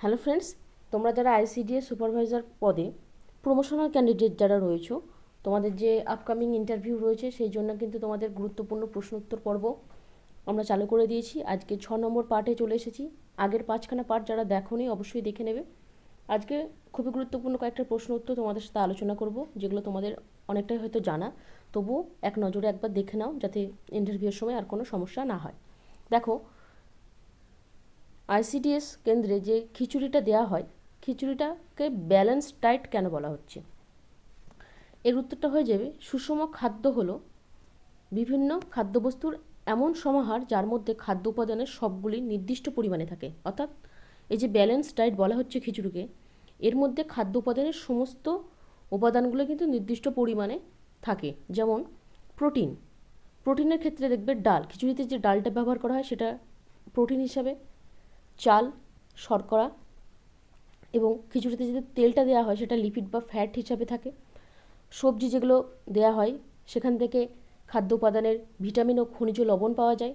Hello friends, তোমরা যারা ICDS supervisor পদে প্রমোশনাল ক্যান্ডিডেট যারা রয়েছো, তোমাদের যে আপকামিং ইন্টারভিউ রয়েছে সেই জন্য কিন্তু তোমাদের গুরুত্বপূর্ণ প্রশ্ন উত্তর পর্ব আমরা চালু করে দিয়েছি। আজকে 6 নম্বর পার্টে চলে এসেছি। আগের 5খানা পার্ট যারা দেখোনি অবশ্যই দেখে নেবে। আজকে খুবই গুরুত্বপূর্ণ কয়েকটা প্রশ্ন উত্তর তোমাদের সাথে আলোচনা করব, যেগুলো তোমাদের অনেকটাই হয়তো জানা, তবুও এক নজরে একবার দেখে নাও যাতে ইন্টারভিউর সময় আর কোনো সমস্যা না হয়। দেখো, আইসিডিএস কেন্দ্রে যে খিচুড়িটা দেওয়া হয়, খিচুড়িটাকে ব্যালেন্স ডায়েট কেন বলা হচ্ছে? এর উত্তরটা হয়ে যাবে, সুষম খাদ্য হলো বিভিন্ন খাদ্যবস্তুর এমন সমাহার যার মধ্যে খাদ্য উপাদানের সবগুলি নির্দিষ্ট পরিমাণে থাকে। অর্থাৎ এই যে ব্যালেন্স ডায়েট বলা হচ্ছে খিচুড়িকে, এর মধ্যে খাদ্য উপাদানের সমস্ত উপাদানগুলো কিন্তু নির্দিষ্ট পরিমাণে থাকে। যেমন প্রোটিন, প্রোটিনের ক্ষেত্রে দেখবে ডাল, খিচুড়িতে যে ডালটা ব্যবহার করা হয় সেটা প্রোটিন হিসাবে। চাল, শর্করা এবং খিচুড়িতে যে তেলটা দেওয়া হয় সেটা লিপিড বা ফ্যাট হিসাবে থাকে। সবজি যেগুলো দেওয়া হয় সেখান থেকে খাদ্য উপাদানের ভিটামিন ও খনিজ লবণ পাওয়া যায়,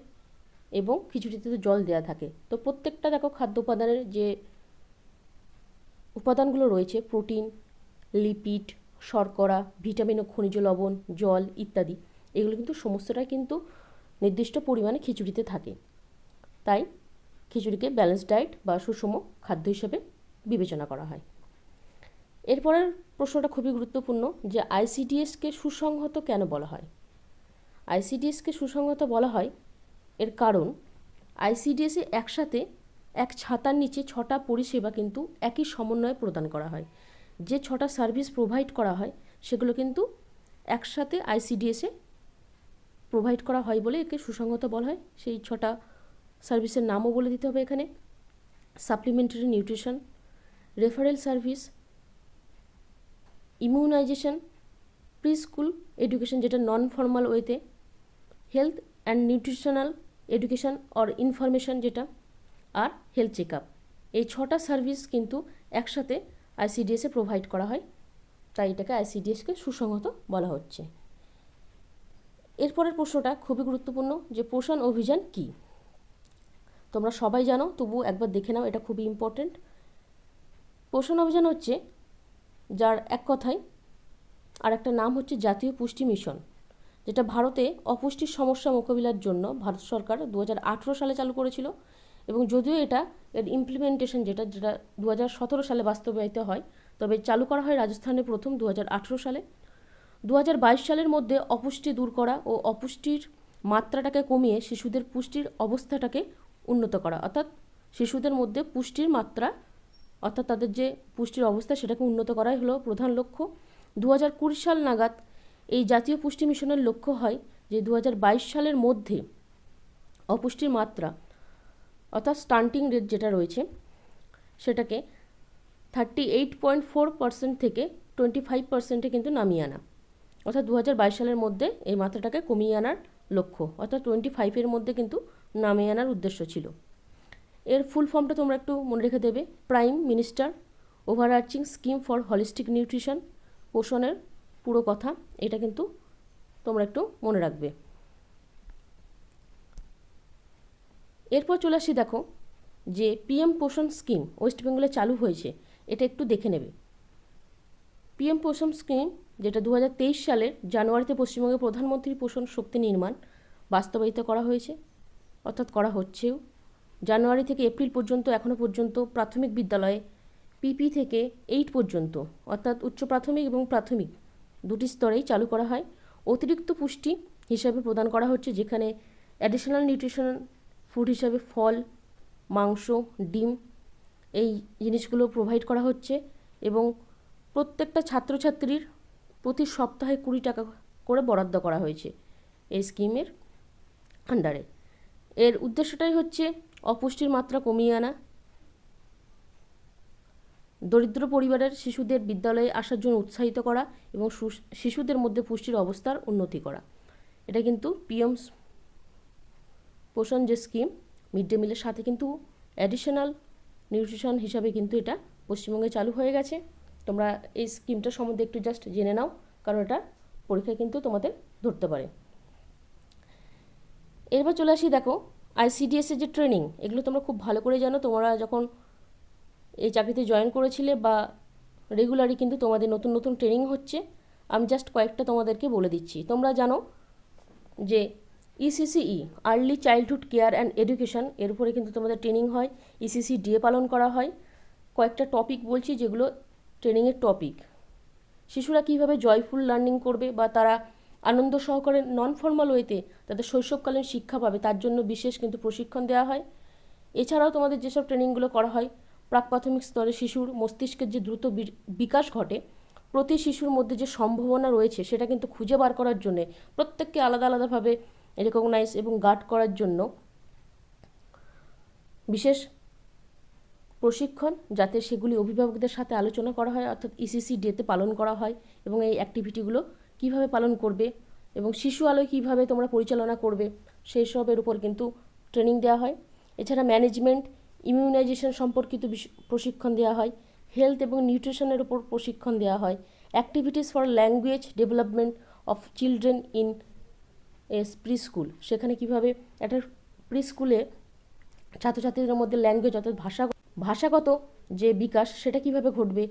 এবং খিচুড়িতে তো জল দেওয়া থাকে। তো প্রত্যেকটা দেখো খাদ্য উপাদানের যে উপাদানগুলো রয়েছে, প্রোটিন, লিপিড, শর্করা, ভিটামিন ও খনিজ লবণ, জল ইত্যাদি, এগুলো কিন্তু সমস্তটাই কিন্তু নির্দিষ্ট পরিমাণে খিচুড়িতে থাকে। তাই খিচুড়িকে ব্যালেন্স ডায়েট বা সুষম খাদ্য হিসেবে বিবেচনা করা হয়। এরপরের প্রশ্নটা খুবই গুরুত্বপূর্ণ, যে আইসিডিএসকে সুসংহত কেন বলা হয়? আইসিডিএসকে সুসংহত বলা হয় এর কারণ, আইসিডিএসে একসাথে এক ছাতার নিচে 6টা পরিষেবা কিন্তু একই সমন্বয়ে প্রদান করা হয়। যে 6টা সার্ভিস প্রোভাইড করা হয় সেগুলো কিন্তু একসাথে আইসিডিএসে প্রোভাইড করা হয় বলে একে সুসংহত বলা হয়। সেই 6টা সার্ভিসের নামও বলে দিতে হবে এখানে: supplementary nutrition, referral service, immunisation, pre school education যেটা নন ফর্মাল ওয়েতে, health and nutritional education or information যেটা, আর হেলথ চেক আপ। এই 6টা সার্ভিস কিন্তু একসাথে আইসিডিএসে প্রোভাইড করা হয়, তাই এটাকে আইসিডিএসকে সুসংহত বলা হচ্ছে। এরপরের প্রশ্নটা খুবই গুরুত্বপূর্ণ, যে পোষণ অভিযান কী? তোমরা সবাই জানো, তবু একবার দেখে নাও, এটা খুবই ইম্পর্টেন্ট। পোষণ অভিযান হচ্ছে, যার এক কথায় আর একটা নাম হচ্ছে জাতীয় পুষ্টি মিশন, যেটা ভারতে অপুষ্টির সমস্যা মোকাবিলার জন্য ভারত সরকার 2018 সালে চালু করেছিল। এবং যদিও এর ইমপ্লিমেন্টেশন যেটা 2017 সালে বাস্তবায়িত হয়, তবে চালু করা হয় রাজস্থানে প্রথম 2018 সালে। 2022 সালের মধ্যে অপুষ্টি দূর করা ও অপুষ্টির মাত্রাটাকে কমিয়ে শিশুদের পুষ্টির অবস্থাটাকে উন্নত করা, অর্থাৎ শিশুদের মধ্যে পুষ্টির মাত্রা, অর্থাৎ তাদের যে পুষ্টির অবস্থা সেটাকে উন্নত করাই হলো প্রধান লক্ষ্য। 2020 সাল নাগাদ এই জাতীয় পুষ্টি মিশনের লক্ষ্য হয় যে 2022 সালের মধ্যে অপুষ্টির মাত্রা, অর্থাৎ স্টান্টিং রেট যেটা রয়েছে সেটাকে 38.4% থেকে 25%-এ কিন্তু নামিয়ে আনা, অর্থাৎ 2022 সালের মধ্যে এই মাত্রাটাকে কমিয়ে আনার লক্ষ্য, অর্থাৎ 25-এর মধ্যে কিন্তু নামিয়ে আনার উদ্দেশ্য ছিল। এর ফুল ফর্মটা তোমরা একটু মনে রেখে দেবে: prime minister overarching scheme for holistic nutrition, পোষণের পুরো কথা, এটা কিন্তু তোমরা একটু মনে রাখবে। এরপর চলে আসি, দেখো যে পিএম পোষণ স্কিম ওয়েস্ট বেঙ্গলে চালু হয়েছে, এটা একটু দেখে নেবে। পিএম পোষণ স্কিম যেটা 2023 সালের জানুয়ারিতে পশ্চিমবঙ্গে প্রধানমন্ত্রী পোষণ শক্তি নির্মাণ বাস্তবায়িত করা হয়েছে, অর্থাৎ করা হচ্ছেও। জানুয়ারি থেকে এপ্রিল পর্যন্ত এখনও পর্যন্ত প্রাথমিক বিদ্যালয়ে পিপি থেকে 8 পর্যন্ত, অর্থাৎ উচ্চ প্রাথমিক এবং প্রাথমিক দুটি স্তরেই চালু করা হয়। অতিরিক্ত পুষ্টি হিসাবে প্রদান করা হচ্ছে, যেখানে অ্যাডিশনাল নিউট্রিশন ফুড হিসাবে ফল, মাংস, ডিম, এই জিনিসগুলো প্রোভাইড করা হচ্ছে। এবং প্রত্যেকটা ছাত্রছাত্রীর প্রতি সপ্তাহে 20 টাকা করে বরাদ্দ করা হয়েছে এই স্কিমের আন্ডারে। এর উদ্দেশ্যটাই হচ্ছে অপুষ্টির মাত্রা কমিয়ে আনা, দরিদ্র পরিবারের শিশুদের বিদ্যালয়ে আসার জন্য উৎসাহিত করা এবং শিশুদের মধ্যে পুষ্টির অবস্থার উন্নতি করা। এটা কিন্তু পিএম পোষণ যে স্কিম, মিড ডে মিলের সাথে কিন্তু অ্যাডিশনাল নিউট্রিশন হিসাবে কিন্তু এটা পশ্চিমবঙ্গে চালু হয়ে গেছে। তোমরা এই স্কিমটা সম্বন্ধে একটু জাস্ট জেনে নাও, কারণ এটা পরীক্ষায় কিন্তু তোমাদের ধরতে পারে। এরপর চলে আসি, দেখো আইসিডিএসের যে ট্রেনিং, এগুলো তোমরা খুব ভালো করে জানো। তোমরা যখন এই চাকরিতে জয়েন করেছিলে বা রেগুলারই কিন্তু তোমাদের নতুন নতুন ট্রেনিং হচ্ছে। আমি জাস্ট কয়েকটা তোমাদেরকে বলে দিচ্ছি। তোমরা জানো যে ECCE early childhood care and education, এর উপরে কিন্তু তোমাদের ট্রেনিং হয়। ইসিসি ডে পালন করা হয়। কয়েকটা টপিক বলছি যেগুলো ট্রেনিংয়ের টপিক। শিশুরা কীভাবে জয়ফুল লার্নিং করবে বা তারা আনন্দ সহকারে নন ফর্মাল ওয়েতে তাদের শৈশবকালীন শিক্ষা পাবে, তার জন্য বিশেষ কিন্তু প্রশিক্ষণ দেওয়া হয়। এছাড়াও তোমাদের যেসব ট্রেনিংগুলো করা হয়, প্রাক প্রাথমিক স্তরে শিশুর মস্তিষ্কের যে দ্রুত বিকাশ ঘটে, প্রতি শিশুর মধ্যে যে সম্ভাবনা রয়েছে সেটা কিন্তু খুঁজে বার করার জন্যে প্রত্যেককে আলাদা আলাদাভাবে রেকগনাইজ এবং গার্ড করার জন্য বিশেষ প্রশিক্ষণ, যাতে সেগুলি অভিভাবকদের সাথে আলোচনা করা হয়, অর্থাৎ ইসিসি ডেতে পালন করা হয় এবং এই অ্যাক্টিভিটিগুলো কিভাবে পালন করবে এবং শিশু আলোয় কীভাবে তোমরা পরিচালনা করবে সেই সবের উপর কিন্তু ট্রেনিং দেওয়া হয়। এছাড়া ম্যানেজমেন্ট, ইমিউনাইজেশন সম্পর্কিত প্রশিক্ষণ দেওয়া হয়। হেলথ এবং নিউট্রিশনের উপর প্রশিক্ষণ দেওয়া হয়। Activities for language development of children in pre school, সেখানে কীভাবে একটা প্রি স্কুলে ছাত্রছাত্রীদের মধ্যে ল্যাঙ্গুয়েজ অর্থাৎ ভাষাগত যে বিকাশ সেটা কিভাবে ঘটবে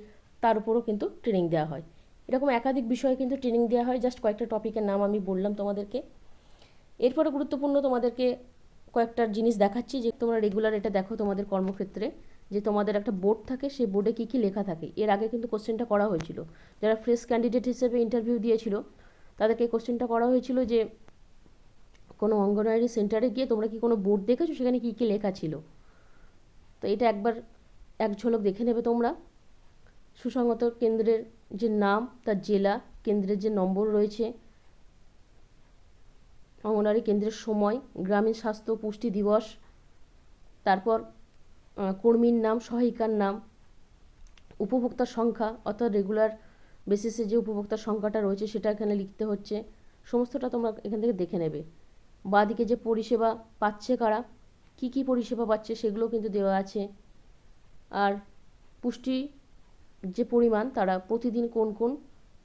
তার উপরও কিন্তু ট্রেনিং দেওয়া হয়। এরকম একাধিক বিষয়ে কিন্তু ট্রেনিং দেওয়া হয়। জাস্ট কয়েকটা টপিকের নাম আমি বললাম তোমাদেরকে। এরপরে গুরুত্বপূর্ণ তোমাদেরকে কয়েকটা জিনিস দেখাচ্ছি যে তোমরা রেগুলার এটা দেখো তোমাদের কর্মক্ষেত্রে, যে তোমাদের একটা বোর্ড থাকে, সেই বোর্ডে কী কী লেখা থাকে। এর আগে কিন্তু কোশ্চেনটা করা হয়েছিল, যারা ফ্রেশ ক্যান্ডিডেট হিসেবে ইন্টারভিউ দিয়েছিল তাদেরকে কোশ্চেনটা করা হয়েছিল যে কোনো অঙ্গনওয়াড়ি সেন্টারে গিয়ে তোমরা কি কোনো বোর্ড দেখেছো, সেখানে কী কী লেখা ছিল। তো এটা একবার এক ঝলক দেখে নেবে তোমরা। সুসংগত কেন্দ্রের যে নাম, তার জেলা, কেন্দ্রের যে নম্বর রয়েছে, অঙ্গনওয়াড়ি কেন্দ্রের সময়, গ্রামীণ স্বাস্থ্য পুষ্টি দিবস, তারপর কর্মীর নাম, সহায়িকার নাম, উপভোক্তার সংখ্যা অর্থাৎ রেগুলার বেসিসে যে উপভোক্তার সংখ্যাটা রয়েছে সেটা এখানে লিখতে হচ্ছে। সমস্তটা তোমরা এখান থেকে দেখে নেবে। বাঁদিকে যে পরিষেবা পাচ্ছে কারা, কি কি পরিষেবা পাচ্ছে সেগুলো কিন্তু দেওয়া আছে। আর পুষ্টি যে পরিমাণ, তারা প্রতিদিন কোন কোন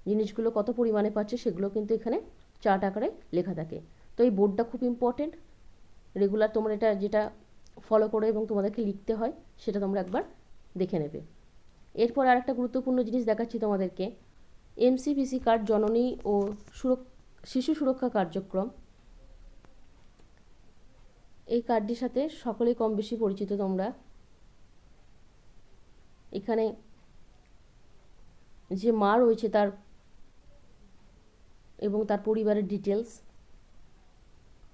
জিনিসগুলো কত পরিমাণে পাচ্ছে সেগুলো কিন্তু এখানে চার্ট আকারে লেখা থাকে। তো এই বোর্ডটা খুব ইম্পর্টেন্ট। রেগুলার তোমরা এটা যেটা ফলো করো এবং তোমাদেরকে লিখতে হয় সেটা তোমরা একবার দেখে নেবে। এরপর আর একটা গুরুত্বপূর্ণ জিনিস দেখাচ্ছি তোমাদেরকে, এমসিপিসি কার্ড, জননী ও শিশু সুরক্ষা কার্যক্রম। এই কার্ডটির সাথে সকলেই কম বেশি পরিচিত তোমরা। এখানে যে মা রয়েছে তার এবং তার পরিবারের ডিটেলস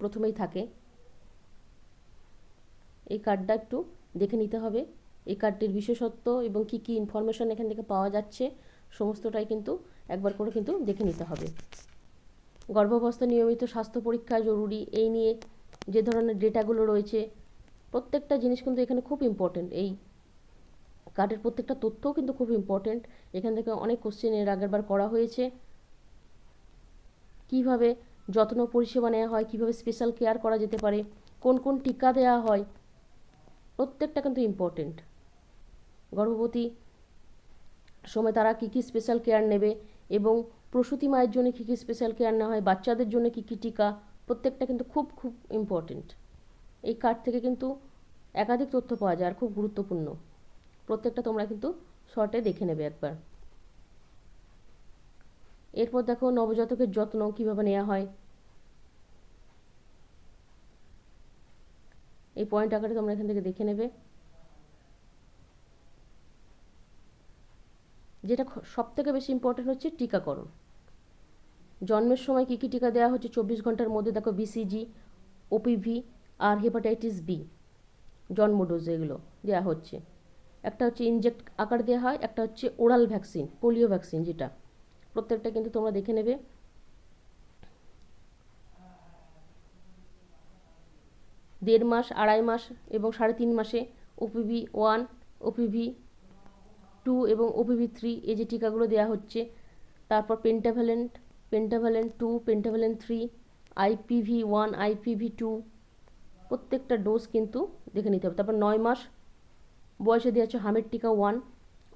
প্রথমেই থাকে। এই কার্ডটা একটু দেখে নিতে হবে। এই কার্ডটির বিশেষত্ব এবং কি কি ইনফরমেশন এখান থেকে পাওয়া যাচ্ছে সমস্তটাই কিন্তু একবার করে কিন্তু দেখে নিতে হবে। গর্ভাবস্থা নিয়মিত স্বাস্থ্য পরীক্ষা জরুরি, এই নিয়ে যে ধরনের ডেটাগুলো রয়েছে প্রত্যেকটা জিনিস কিন্তু এখানে খুব ইম্পর্টেন্ট। এই কার্ডের প্রত্যেকটা তথ্যও কিন্তু খুব ইম্পর্টেন্ট। এখান থেকে অনেক কোশ্চেন এর আগের বার করা হয়েছে। কিভাবে যত্ন পরিষেবা নেওয়া হয়, কিভাবে স্পেশাল কেয়ার করা যেতে পারে, কোন কোন টিকা দেওয়া হয়, প্রত্যেকটা কিন্তু ইম্পর্টেন্ট। গর্ভবতী সময় তারা কী কী স্পেশাল কেয়ার নেবে এবং প্রসূতি মায়ের জন্য কী কী স্পেশাল কেয়ার নেওয়া হয়, বাচ্চাদের জন্য কী কী টিকা, প্রত্যেকটা কিন্তু খুব খুব ইম্পর্টেন্ট। এই কার্ড থেকে কিন্তু একাধিক তথ্য পাওয়া যায় আর খুব গুরুত্বপূর্ণ। প্রত্যেকটা তোমরা কিন্তু শর্টে দেখে নেবে একবার। এরপর দেখো নবজাতকের যত্ন কীভাবে নেওয়া হয়। এই পয়েন্ট আকারে তোমরা এখান থেকে দেখে নেবে। যেটা সবথেকে বেশি ইম্পর্টেন্ট হচ্ছে টিকাকরণ। জন্মের সময় কী কী টিকা দেওয়া হচ্ছে 24 ঘন্টার মধ্যে, দেখো বিসিজি, ওপিভি আর হেপাটাইটিস বি জন্ম ডোজ এগুলো দেওয়া হচ্ছে। একটা হচ্ছে ইনজেক্ট আকার দেওয়া হয়, একটা হচ্ছে ওরাল ভ্যাকসিন, পোলিও ভ্যাকসিন, যেটা প্রত্যেকটা কিন্তু তোমরা দেখে নেবে। দেড় মাস, আড়াই মাস এবং 3.5 মাসে ওপিভি 1, ওপিভি 2 এবং ওপিভি 3 এই যে টিকাগুলো দেওয়া হচ্ছে। তারপর পেন্টাভ্যালেন্ট 2, পেন্টাভ্যালেন্ট 3, আইপিভি 1, আইপিভি 2 প্রত্যেকটা ডোজ কিন্তু দেখে নিতে হবে। তারপর 9 মাস বয়সে দেওয়া হচ্ছে হামের টিকা 1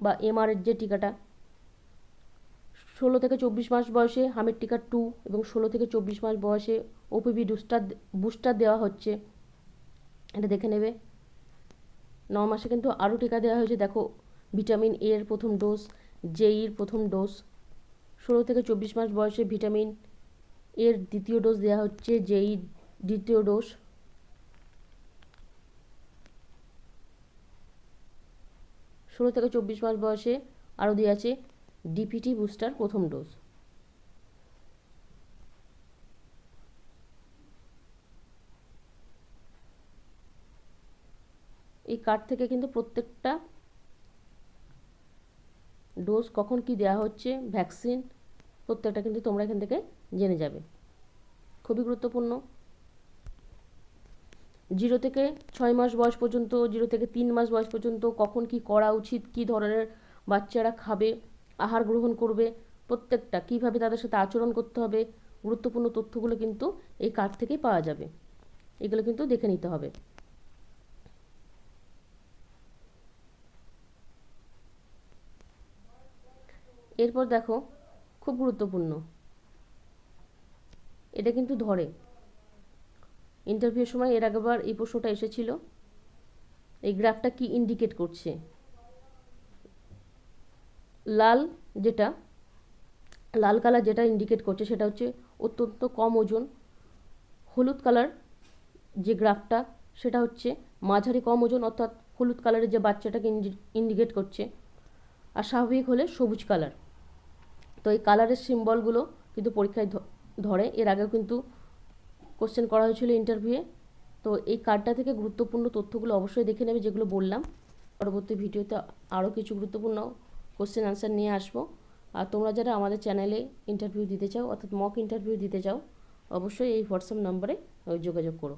বা এমআরের যে টিকাটা। 16 থেকে 24 মাস বয়সে হামের টিকা 2 এবং 16 থেকে 24 মাস বয়সে ওপিভি বুস্টার দেওয়া হচ্ছে, এটা দেখে নেবে। 9 মাসে কিন্তু আরও টিকা দেওয়া হয়েছে। দেখো ভিটামিন এ এর প্রথম ডোজ, জেইর প্রথম ডোজ, 16 থেকে 24 মাস বয়সে ভিটামিন এর দ্বিতীয় ডোজ দেওয়া হচ্ছে, জেই দ্বিতীয় ডোজ, 16 থেকে 24 মাস বয়সে আরও দেওয়া আছে ডিপিটি বুস্টার প্রথম ডোজ। এই কার্ড থেকে কিন্তু প্রত্যেকটা ডোজ কখন কি দেওয়া হচ্ছে, ভ্যাকসিন প্রত্যেকটা কিন্তু তোমরা এখান থেকে জেনে যাবে। খুবই গুরুত্বপূর্ণ। 0 থেকে 6 মাস বয়স পর্যন্ত, 0 থেকে 3 মাস বয়স পর্যন্ত কখন কি করা উচিত, কি ধরনের বাচ্চারা খাবে, আহার গ্রহণ করবে, প্রত্যেকটা কীভাবে তাদের সাথে আচরণ করতে হবে, গুরুত্বপূর্ণ তথ্যগুলো কিন্তু এই কার্ড থেকেই পাওয়া যাবে। এগুলো কিন্তু দেখে নিতে হবে। এরপর দেখো খুব গুরুত্বপূর্ণ, এটা কিন্তু ধরে ইন্টারভিউর সময় এর আগেবার এই প্রশ্নটা এসেছিল। এই গ্রাফটা কি ইন্ডিকেট করছে? লাল কালার যেটা ইন্ডিকেট করছে সেটা হচ্ছে অত্যন্ত কম ওজন। হলুদ কালার যে গ্রাফটা সেটা হচ্ছে মাঝারি কম ওজন, অর্থাৎ হলুদ কালারের যে বাচ্চাটাকে ইন্ডিকেট করছে। আর স্বাভাবিক হলে সবুজ কালার। তো এই কালারের সিম্বলগুলো কিন্তু পরীক্ষায় ধরে। এর আগেও কিন্তু কোশ্চেন করা হয়েছিল ইন্টারভিউয়ে। তো এই কার্ডটা থেকে গুরুত্বপূর্ণ তথ্যগুলো অবশ্যই দেখে নেবে, যেগুলো বললাম। পরবর্তী ভিডিওতে আরও কিছু গুরুত্বপূর্ণ কোশ্চেন আনসার নিয়ে আসবো। আর তোমরা যারা আমাদের চ্যানেলে ইন্টারভিউ দিতে চাও, অর্থাৎ মক ইন্টারভিউ দিতে চাও, অবশ্যই এই হোয়াটসঅ্যাপ নম্বরে যোগাযোগ করো।